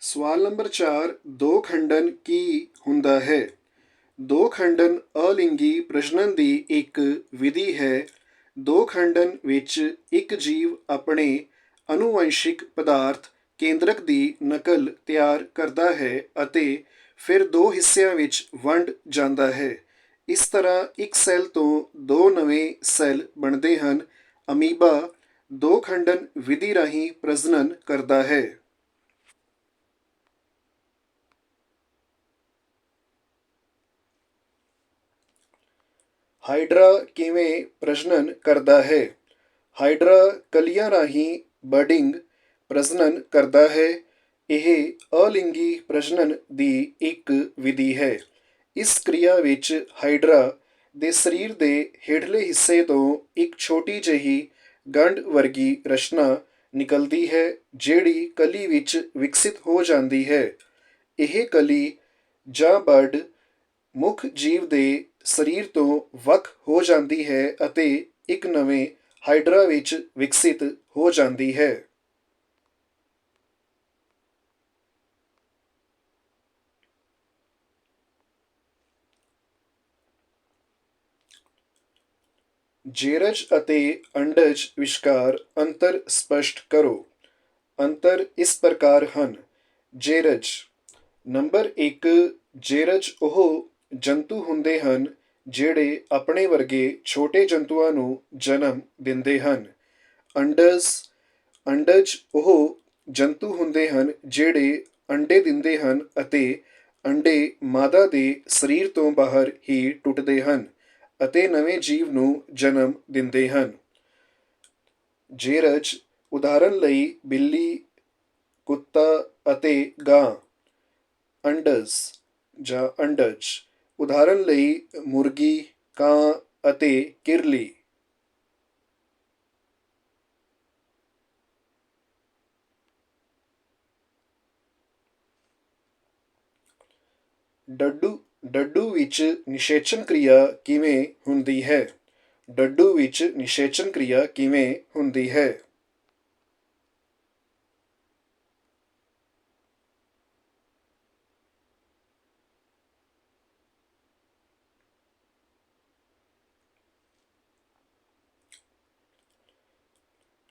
ਸਵਾਲ ਨੰਬਰ 4 ਦੋ ਖੰਡਨ ਕੀ ਹੁੰਦਾ ਹੈ? ਦੋ ਖੰਡਨ ਅਲਿੰਗੀ ਪ੍ਰਜਨਨ ਦੀ ਇੱਕ ਵਿਧੀ ਹੈ। ਦੋ ਖੰਡਨ ਵਿੱਚ ਇੱਕ ਜੀਵ ਆਪਣੇ ਆਨੁਵੰਸ਼ਿਕ ਪਦਾਰਥ ਕੇਂਦਰਕ ਦੀ ਨਕਲ ਤਿਆਰ ਕਰਦਾ ਹੈ ਅਤੇ ਫਿਰ ਦੋ ਹਿੱਸਿਆਂ ਵਿੱਚ ਵੰਡ ਜਾਂਦਾ ਹੈ। ਇਸ ਤਰ੍ਹਾਂ ਇੱਕ ਸੈੱਲ ਤੋਂ ਦੋ ਨਵੇਂ ਸੈੱਲ ਬਣਦੇ ਹਨ। ਅਮੀਬਾ ਦੋ ਖੰਡਨ ਵਿਧੀ ਰਾਹੀਂ ਪ੍ਰਜਨਨ ਕਰਦਾ ਹੈ। ਹਾਈਡਰਾ ਕਿਵੇਂ ਪ੍ਰਜਨਨ ਕਰਦਾ ਹੈ? ਹਾਈਡਰਾ ਕਲੀਆਂ ਰਾਹੀਂ ਬਡਿੰਗ ਪ੍ਰਜਨਨ ਕਰਦਾ ਹੈ। ਇਹ ਅਲਿੰਗੀ ਪ੍ਰਜਨਨ ਦੀ ਇੱਕ ਵਿਧੀ ਹੈ। ਇਸ ਕਿਰਿਆ ਵਿੱਚ ਹਾਈਡਰਾ ਦੇ ਸਰੀਰ ਦੇ ਹੇਠਲੇ ਹਿੱਸੇ ਤੋਂ ਇੱਕ ਛੋਟੀ ਜਿਹੀ ਗੰਢ ਵਰਗੀ ਰਚਨਾ ਨਿਕਲਦੀ ਹੈ ਜਿਹੜੀ ਕਲੀ ਵਿੱਚ ਵਿਕਸਿਤ ਹੋ ਜਾਂਦੀ ਹੈ। ਇਹ ਕਲੀ ਜਾਂ ਬਡ ਮੁੱਖ ਜੀਵ ਦੇ ਸਰੀਰ ਤੋਂ ਵੱਖ ਹੋ ਜਾਂਦੀ ਹੈ ਅਤੇ ਇੱਕ ਨਵੇਂ ਹਾਈਡਰਾ ਵਿੱਚ ਵਿਕਸਿਤ ਹੋ ਜਾਂਦੀ ਹੈ। ਜੇਰਜ ਅਤੇ ਅੰਡਜ ਵਿਚਕਾਰ ਅੰਤਰ ਸਪਸ਼ਟ ਕਰੋ। ਅੰਤਰ ਇਸ ਪ੍ਰਕਾਰ ਹਨ। ਜੇਰਜ ਨੰਬਰ 1 ਜੇਰਜ ਉਹ ਜੰਤੂ ਹੁੰਦੇ ਹਨ ਜਿਹੜੇ ਆਪਣੇ ਵਰਗੇ ਛੋਟੇ ਜੰਤੂਆਂ ਨੂੰ ਜਨਮ ਦਿੰਦੇ ਹਨ। ਅੰਡਜ ਉਹ ਜੰਤੂ ਹੁੰਦੇ ਹਨ ਜਿਹੜੇ ਅੰਡੇ ਦਿੰਦੇ ਹਨ ਅਤੇ ਅੰਡੇ ਮਾਦਾ ਦੇ ਸਰੀਰ ਤੋਂ ਬਾਹਰ ਹੀ ਟੁੱਟਦੇ ਹਨ ਅਤੇ ਨਵੇਂ ਜੀਵ ਨੂੰ ਜਨਮ ਦਿੰਦੇ ਹਨ। ਜੇਰਜ ਉਦਾਹਰਨ ਲਈ ਬਿੱਲੀ, ਕੁੱਤਾ ਅਤੇ ਗਾਂ। ਅੰਡਜ਼ ਜਾਂ ਅੰਡਜ ਉਦਾਹਰਨ ਲਈ ਮੁਰਗੀ, ਕਾਂ ਅਤੇ ਕਿਰਲੀ। ਡੱਡੂ ਵਿੱਚ ਨਿਸ਼ੇਚਨ ਕਿਰਿਆ ਕਿਵੇਂ ਹੁੰਦੀ ਹੈ? ਡੱਡੂ ਵਿੱਚ ਨਿਸ਼ੇਚਨ ਕਿਰਿਆ ਕਿਵੇਂ ਹੁੰਦੀ ਹੈ?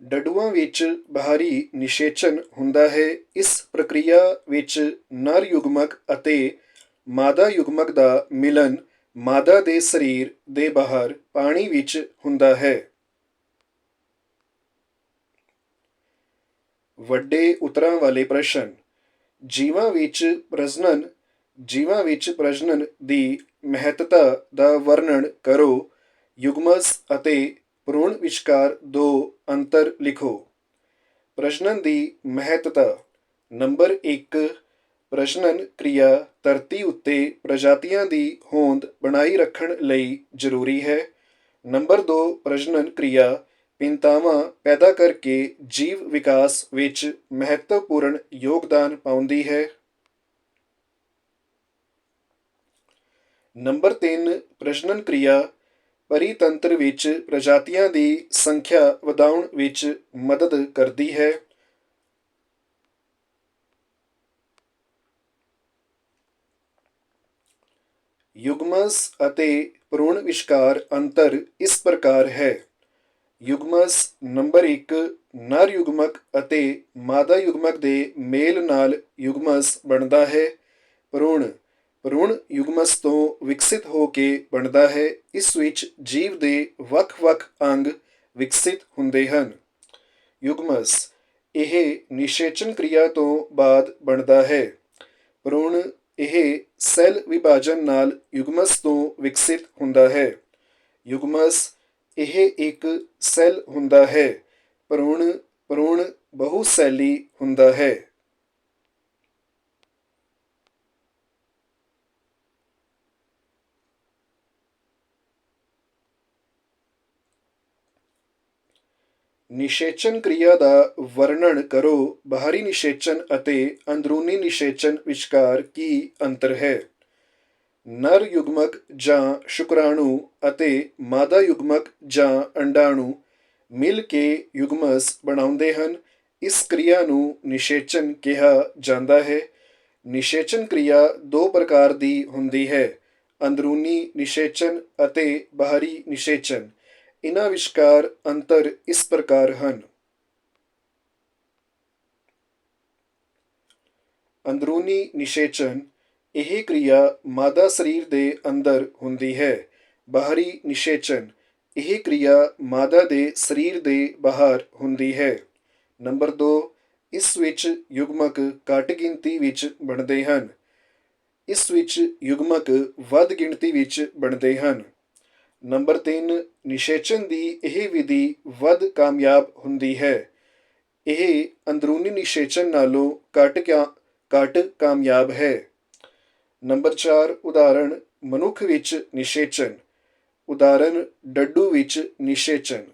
ਡੱਡੂਆਂ ਵਿੱਚ ਬਾਹਰੀ ਨਿਸ਼ੇਚਨ ਹੁੰਦਾ ਹੈ। ਇਸ ਪ੍ਰਕਿਰਿਆ ਵਿੱਚ ਨਰ ਯੁਗਮਕ ਅਤੇ ਮਾਦਾ ਯੁਗਮਕ ਦਾ ਮਿਲਨ ਮਾਦਾ ਦੇ ਸਰੀਰ ਦੇ ਬਾਹਰ ਪਾਣੀ ਵਿੱਚ ਹੁੰਦਾ ਹੈ। ਵੱਡੇ ਉਤਰਾਂ ਵਾਲੇ ਪ੍ਰਸ਼ਨ। ਜੀਵਾਂ ਵਿੱਚ ਪ੍ਰਜਨਨ ਦੀ ਮਹੱਤਤਾ ਦਾ ਵਰਣਨ ਕਰੋ। ਯੁਗਮਜ ਅਤੇ ਭ੍ਰੂਣ ਵਿਚਕਾਰ ਦੋ ਅੰਤਰ ਲਿਖੋ। ਪ੍ਰਜਨਨ ਦੀ ਮਹੱਤਤਾ। ਨੰਬਰ 1 ਪ੍ਰਜਨਨ ਕਿਰਿਆ ਧਰਤੀ ਉੱਤੇ ਪ੍ਰਜਾਤੀਆਂ ਦੀ ਹੋਂਦ ਬਣਾਈ ਰੱਖਣ ਲਈ ਜ਼ਰੂਰੀ ਹੈ। ਨੰਬਰ 2 ਪ੍ਰਜਨਨ ਕਿਰਿਆ ਭਿੰਨਤਾਵਾਂ ਪੈਦਾ ਕਰਕੇ ਜੀਵ ਵਿਕਾਸ ਵਿੱਚ ਮਹੱਤਵਪੂਰਨ ਯੋਗਦਾਨ ਪਾਉਂਦੀ ਹੈ। ਨੰਬਰ 3 ਪ੍ਰਜਨਨ ਕਿਰਿਆ ਪਰਿਤੰਤਰ ਵਿੱਚ ਪ੍ਰਜਾਤੀਆਂ ਦੀ ਸੰਖਿਆ ਵਧਾਉਣ ਵਿੱਚ ਮਦਦ ਕਰਦੀ ਹੈ। ਯੁਗਮਜ ਅਤੇ ਭ੍ਰੂਣ ਵਿਚਕਾਰ ਅੰਤਰ ਇਸ ਪ੍ਰਕਾਰ ਹੈ। ਯੁਗਮਜ ਨੰਬਰ 1 ਨਰ ਯੁਗਮਕ ਅਤੇ ਮਾਦਾ ਯੁਗਮਕ ਦੇ ਮੇਲ ਨਾਲ ਯੁਗਮਜ ਬਣਦਾ ਹੈ। ਭ੍ਰੂਣ ਯੁਗਮਜ ਤੋਂ ਵਿਕਸਿਤ ਹੋ ਕੇ ਬਣਦਾ ਹੈ। ਇਸ ਵਿੱਚ ਜੀਵ ਦੇ ਵੱਖ-ਵੱਖ ਅੰਗ ਵਿਕਸਿਤ ਹੁੰਦੇ ਹਨ। ਯੁਗਮਜ ਇਹ ਨਿਸ਼ੇਚਨ ਕਿਰਿਆ ਤੋਂ ਬਾਅਦ ਬਣਦਾ ਹੈ। ਭ੍ਰੂਣ ਇਹ ਸੈੱਲ ਵਿਭਾਜਨ ਨਾਲ ਯੁਗਮਜ ਤੋਂ ਵਿਕਸਿਤ ਹੁੰਦਾ ਹੈ। ਯੁਗਮਜ ਇਹ ਇੱਕ ਸੈੱਲ ਹੁੰਦਾ ਹੈ। ਭ੍ਰੂਣ ਬਹੁਸੈਲੀ ਹੁੰਦਾ ਹੈ। ਨਿਸ਼ੇਚਨ ਕਿਰਿਆ ਦਾ ਵਰਣਨ ਕਰੋ। ਬਾਹਰੀ ਨਿਸ਼ੇਚਨ ਅਤੇ ਅੰਦਰੂਨੀ ਨਿਸ਼ੇਚਨ ਵਿਚਕਾਰ ਕੀ ਅੰਤਰ ਹੈ? ਨਰ ਯੁਗਮਕ ਜਾਂ ਸ਼ੁਕਰਾਣੂ ਅਤੇ ਮਾਦਾ ਯੁਗਮਕ ਜਾਂ ਅੰਡਾਣੂ ਮਿਲ ਕੇ ਯੁਗਮਜ ਬਣਾਉਂਦੇ ਹਨ। ਇਸ ਕਿਰਿਆ ਨੂੰ ਨਿਸ਼ੇਚਨ ਕਿਹਾ ਜਾਂਦਾ ਹੈ। ਨਿਸ਼ੇਚਨ ਕਿਰਿਆ ਦੋ ਪ੍ਰਕਾਰ ਦੀ ਹੁੰਦੀ ਹੈ, ਅੰਦਰੂਨੀ ਨਿਸ਼ੇਚਨ ਅਤੇ ਬਾਹਰੀ ਨਿਸ਼ੇਚਨ। ਇਹਨਾਂ ਵਿਚਕਾਰ ਅੰਤਰ ਇਸ ਪ੍ਰਕਾਰ ਹਨ। ਅੰਦਰੂਨੀ ਨਿਸ਼ੇਚਨ ਇਹ ਕਿਰਿਆ ਮਾਦਾ ਸਰੀਰ ਦੇ ਅੰਦਰ ਹੁੰਦੀ ਹੈ। ਬਾਹਰੀ ਨਿਸ਼ੇਚਨ ਇਹ ਕਿਰਿਆ ਮਾਦਾ ਦੇ ਸਰੀਰ ਦੇ ਬਾਹਰ ਹੁੰਦੀ ਹੈ। ਨੰਬਰ 2, ਇਸ ਵਿੱਚ ਯੁਗਮਕ ਘੱਟ ਗਿਣਤੀ ਵਿੱਚ ਬਣਦੇ ਹਨ। ਇਸ ਵਿੱਚ ਯੁਗਮਕ ਵੱਧ ਗਿਣਤੀ ਵਿੱਚ ਬਣਦੇ ਹਨ। ਨੰਬਰ 3, ਨਿਸ਼ੇਚਨ ਦੀ ਇਹ ਵਿਧੀ ਵੱਧ ਕਾਮਯਾਬ ਹੁੰਦੀ ਹੈ। ਇਹ ਅੰਦਰੂਨੀ ਨਿਸ਼ੇਚਨ ਨਾਲੋਂ ਘੱਟ ਕਾਮਯਾਬ ਹੈ। ਨੰਬਰ 4, ਉਦਾਹਰਣ ਮਨੁੱਖ ਵਿੱਚ ਨਿਸ਼ੇਚਨ। ਉਦਾਹਰਣ ਡੱਡੂ ਵਿੱਚ ਨਿਸ਼ੇਚਨ।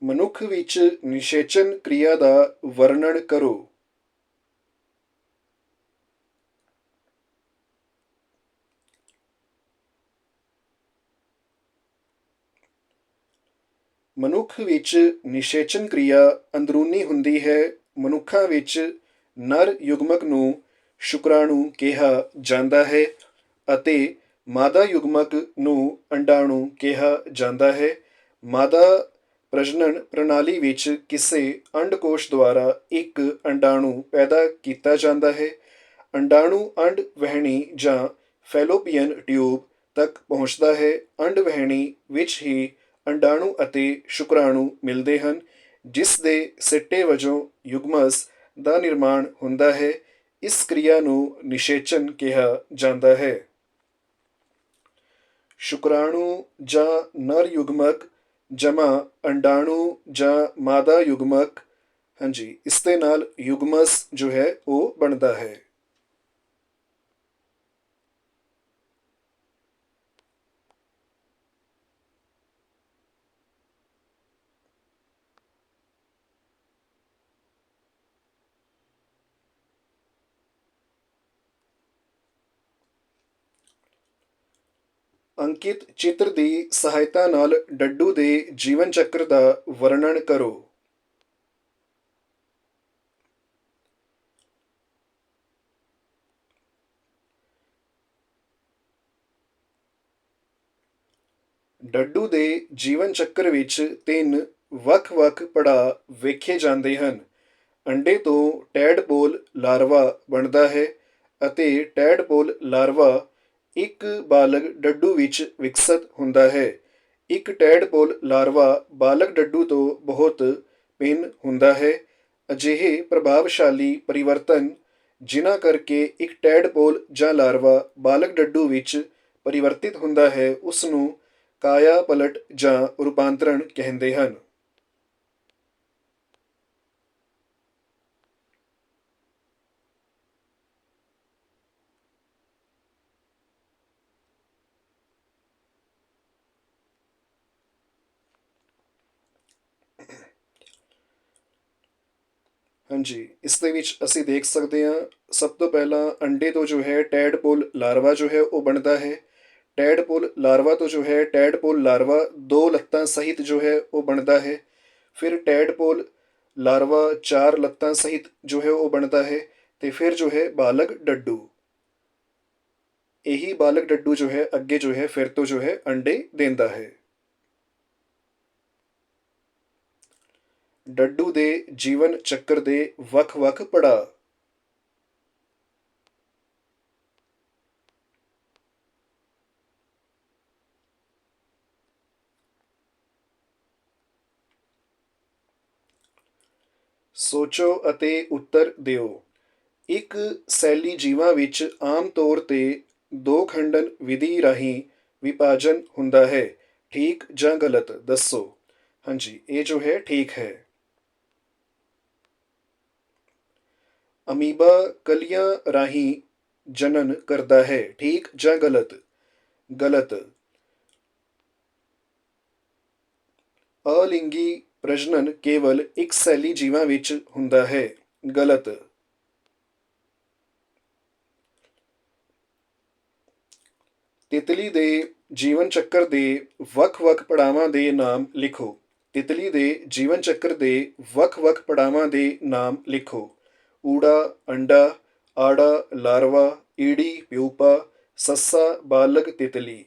ਮਨੁੱਖ ਵਿੱਚ ਨਿਸ਼ੇਚਨ ਕਿਰਿਆ ਦਾ ਵਰਣਨ ਕਰੋ। ਮਨੁੱਖ ਵਿੱਚ ਨਿਸ਼ੇਚਨ ਕਿਰਿਆ ਅੰਦਰੂਨੀ ਹੁੰਦੀ ਹੈ। ਮਨੁੱਖਾਂ ਵਿੱਚ ਨਰ ਯੁਗਮਕ ਨੂੰ ਸ਼ੁਕਰਾਣੂ ਕਿਹਾ ਜਾਂਦਾ ਹੈ ਅਤੇ ਮਾਦਾ ਯੁਗਮਕ ਨੂੰ ਅੰਡਾਣੂ ਕਿਹਾ ਜਾਂਦਾ ਹੈ। ਮਾਦਾ ਪ੍ਰਜਨਨ ਪ੍ਰਣਾਲੀ ਵਿੱਚ ਕਿਸੇ ਅੰਡਕੋਸ਼ ਦੁਆਰਾ ਇੱਕ ਅੰਡਾਣੂ ਪੈਦਾ ਕੀਤਾ ਜਾਂਦਾ ਹੈ। ਅੰਡਾਣੂ ਅੰਡ ਵਹਿਣੀ ਜਾਂ ਫੈਲੋਪੀਅਨ ਟਿਊਬ ਤੱਕ ਪਹੁੰਚਦਾ ਹੈ। ਅੰਡ ਵਹਿਣੀ ਵਿੱਚ ਹੀ ਅੰਡਾਣੂ ਅਤੇ ਸ਼ੁਕਰਾਣੂ ਮਿਲਦੇ ਹਨ, ਜਿਸ ਦੇ ਸਿੱਟੇ ਵਜੋਂ ਯੁਗਮਸ ਦਾ ਨਿਰਮਾਣ ਹੁੰਦਾ ਹੈ। ਇਸ ਕਿਰਿਆ ਨੂੰ ਨਿਸ਼ੇਚਨ ਕਿਹਾ ਜਾਂਦਾ ਹੈ। ਸ਼ੁਕਰਾਣੂ ਜਾਂ ਨਰ ਯੁਗਮਕ ਜਮਾ ਅੰਡਾਣੂ ਜਾਂ ਮਾਦਾ ਯੁਗਮਕ, ਹਾਂਜੀ, ਇਸ ਦੇ ਨਾਲ ਯੁਗਮਸ ਜੋ ਹੈ ਉਹ ਬਣਦਾ ਹੈ। ਅੰਕਿਤ ਚਿੱਤਰ ਦੀ ਸਹਾਇਤਾ ਨਾਲ ਡੱਡੂ ਦੇ ਜੀਵਨ ਚੱਕਰ ਦਾ ਵਰਣਨ ਕਰੋ। ਡੱਡੂ ਦੇ ਜੀਵਨ ਚੱਕਰ ਵਿੱਚ 3 ਵੱਖ-ਵੱਖ ਪੜਾਅ ਵੇਖੇ ਜਾਂਦੇ ਹਨ। ਅੰਡੇ ਤੋਂ ਟੈਡਪੋਲ ਲਾਰਵਾ ਬਣਦਾ ਹੈ ਅਤੇ ਟੈਡਪੋਲ ਲਾਰਵਾ ਇੱਕ ਬਾਲਗ ਡੱਡੂ ਵਿੱਚ ਵਿਕਸਤ ਹੁੰਦਾ ਹੈ। ਇੱਕ ਟੈਡਪੋਲ ਲਾਰਵਾ ਬਾਲਗ ਡੱਡੂ ਤੋਂ ਬਹੁਤ ਭਿੰਨ ਹੁੰਦਾ ਹੈ। ਅਜਿਹੇ ਪ੍ਰਭਾਵਸ਼ਾਲੀ ਪਰਿਵਰਤਨ ਜਿਨ੍ਹਾਂ ਕਰਕੇ ਇੱਕ ਟੈਡਪੋਲ ਜਾਂ ਲਾਰਵਾ ਬਾਲਗ ਡੱਡੂ ਵਿੱਚ ਪਰਿਵਰਤਿਤ ਹੁੰਦਾ ਹੈ, ਉਸ ਨੂੰ ਕਾਇਆ ਪਲਟ ਜਾਂ ਰੂਪਾਂਤਰਣ ਕਹਿੰਦੇ ਹਨ। ਹਾਂਜੀ, ਇਸ ਦੇ ਵਿੱਚ ਅਸੀਂ ਦੇਖ ਸਕਦੇ ਹਾਂ, ਸਭ ਤੋਂ ਪਹਿਲਾਂ ਅੰਡੇ ਤੋਂ ਜੋ ਹੈ ਟੈਡਪੋਲ ਲਾਰਵਾ ਜੋ ਹੈ ਉਹ ਬਣਦਾ ਹੈ। ਟੈਡਪੋਲ ਲਾਰਵਾ ਤੋਂ ਜੋ ਹੈ ਟੈਡਪੋਲ ਲਾਰਵਾ 2 ਲੱਤਾਂ ਸਹਿਤ ਜੋ ਹੈ ਉਹ ਬਣਦਾ ਹੈ। ਫਿਰ ਟੈਡਪੋਲ ਲਾਰਵਾ 4 ਲੱਤਾਂ ਸਹਿਤ ਜੋ ਹੈ ਉਹ ਬਣਦਾ ਹੈ ਅਤੇ ਫਿਰ ਜੋ ਹੈ ਬਾਲਗ ਡੱਡੂ। ਇਹੀ ਬਾਲਗ ਡੱਡੂ ਜੋ ਹੈ ਅੱਗੇ ਜੋ ਹੈ ਫਿਰ ਤੋਂ ਜੋ ਹੈ ਅੰਡੇ ਦਿੰਦਾ ਹੈ। ਡੱਡੂ ਦੇ ਜੀਵਨ ਚੱਕਰ ਦੇ ਵੱਖ-ਵੱਖ ਪੜਾਅ। ਸੋਚੋ ਅਤੇ ਉੱਤਰ ਦਿਓ। ਇੱਕ ਸੈਲੀ ਜੀਵਾਂ ਵਿੱਚ ਆਮ ਤੌਰ 'ਤੇ 2 ਖੰਡਨ ਵਿਧੀ ਰਾਹੀਂ ਵਿਭਾਜਨ ਹੁੰਦਾ ਹੈ। ਠੀਕ ਜਾਂ ਗਲਤ ਦੱਸੋ। ਹਾਂਜੀ, ਇਹ ਜੋ ਹੈ ਠੀਕ ਹੈ। ਅਮੀਬਾ ਕਲੀਆਂ ਰਾਹੀਂ ਜਨਨ ਕਰਦਾ ਹੈ। ਠੀਕ ਜਾਂ ਗਲਤ। ਗਲਤ। ਅਲਿੰਗੀ ਪ੍ਰਜਨਨ ਕੇਵਲ ਇੱਕ ਸੈਲੀ ਜੀਵਾਂ ਵਿੱਚ ਹੁੰਦਾ ਹੈ। ਗਲਤ। ਤਿਤਲੀ ਦੇ ਜੀਵਨ ਚੱਕਰ ਦੇ ਵੱਖ-ਵੱਖ ਪੜਾਵਾਂ ਦੇ ਨਾਮ ਲਿਖੋ। ਤਿਤਲੀ ਦੇ ਜੀਵਨ ਚੱਕਰ ਦੇ ਵੱਖ-ਵੱਖ ਪੜਾਵਾਂ ਦੇ ਨਾਮ ਲਿਖੋ। ਊੜਾ ਅੰਡਾ, ਆੜਾ ਲਾਰਵਾ, ਈੜੀ ਪਿਊਪਾ, ਸੱਸਾ ਬਾਲਗ ਤਿਤਲੀ।